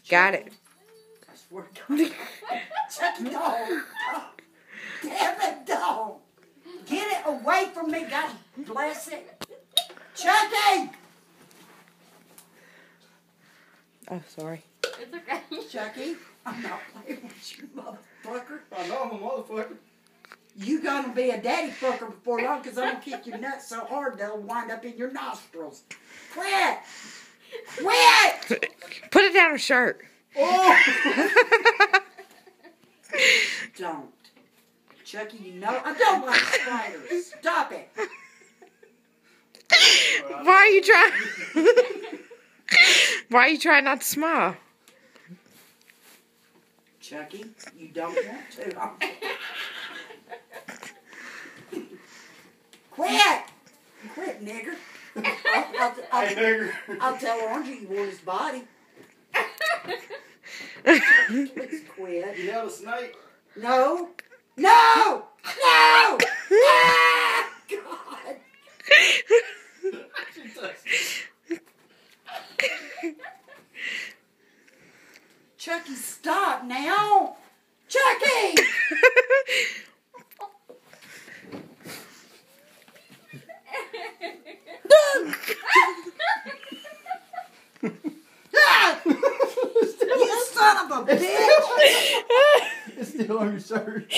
Got it. I swear to God. Chucky, don't. Damn it, don't. Get it away from me, God bless it. Chucky! Oh, sorry. It's okay. Chucky, I'm not playing with you, motherfucker. I know I'm a motherfucker. You gonna be a daddy fucker before long, because I'm gonna kick your nuts so hard they'll wind up in your nostrils. Quit! Quit! Put it down her shirt. Oh! Don't. Chucky, you know I don't like spiders. Stop it. Why are you trying? Why are you trying not to smile? Chucky, you don't want to. Quit! Quit, nigger. I'll tell Orangey you want his body. Please quit. You held a snake? No. No! No! Ah! God! Chucky, stop now! Chucky! Ah! You son of a bitch! It's still on your shirt.